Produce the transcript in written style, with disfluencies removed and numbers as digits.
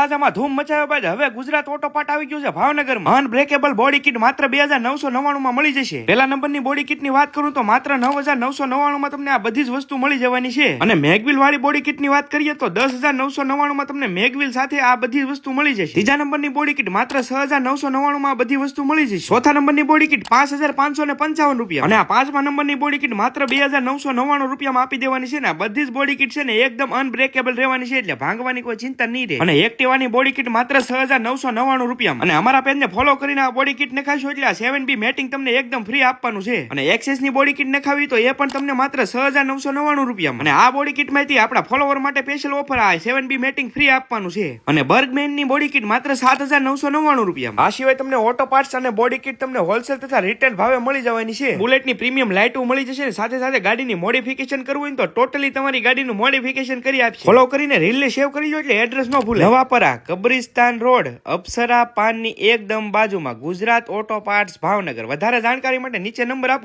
તળાજામાં ધૂમ મચાવ્યા બાદ હવે ગુજરાત ઓટો પાર્ટ આવી ગયું છે ભાવનગરમાં અનબ્રેકેબલ બોડી કિટ માત્ર 2999 માં મળી જશે। પહેલા નંબરની બોડી કિટની વાત કરું તો માત્ર 9999 માં તમને આ બધી જ વસ્તુ મળી જવાની છે। અને મેગવિલ વાળી બોડી કિટની વાત કરીએ તો 10999 માં તમને મેગવિલ સાથે આ બધી વસ્તુ મળી જશે। ત્રીજા નંબરની બોડી કિટ માત્ર 6999 માં આ બધી વસ્તુ મળી જશે। ચોથા નંબરની બોડી કિટ 5555 રૂપિયા અને આ પાંચમા નંબરની બોડી કિટ માત્ર 2999 રૂપિયામાં આપી દેવાની છે ને આ બધી જ બોડી કિટ છે ને એકદમ અનબ્રેકેબલ રહેવાની છે એટલે ભાંગવાની કોઈ ચિંતા નહીં રહે। અને એક્ટિવાની બોડી કિટ માત્ર 6999 રૂપિયામાં અને અમારા પેજને ફોલો કરીને આ બોડી કિટ નખાશો એટલે આ 7B મેટિંગ તમને એકદમ ફ્રી આપવાનું છે। અને એક્સેસ ની બોડી કિટ નખાવી તો એ પણ તમને માત્ર 6999 રૂપિયામાં અને આ બોડી કિટ માંથી આપણા ફોલોવર માટે સ્પેશિયલ ઓફર આ 7B મેટિંગ ફ્રી આપવાનું છે। અને બર્ગમેન ની બોડી કિટ માત્ર 7999 રૂપિયામાં। આ સિવાય તમને ઓટો પાર્ટ્સ અને બોડી કિટ તમને હોલસેલ તથા રિટેલ ભાવે મળી જવાની છે। બુલેટ ની પ્રીમિયમ લાઇટો મળી જશે ને સાથે સાથે ગાડીની મોડિફિકેશન કરવું હોય તો ટોટલી તમારી ગાડીનું મોડિફિકેશન કરી આપશે। ફોલો કરીને રીલ ને સેવ કરી જો એટલે એડ્રેસ ન ભૂલે। નવાપરા કબ્રિસ્તાન રોડ અપ્સરા પાન ની એકદમ બાજુમાં ગુજરાત ઓટો પાર્ટ્સ ભાવનગર। વધારે જાણકારી માટે નીચે નંબર આપો।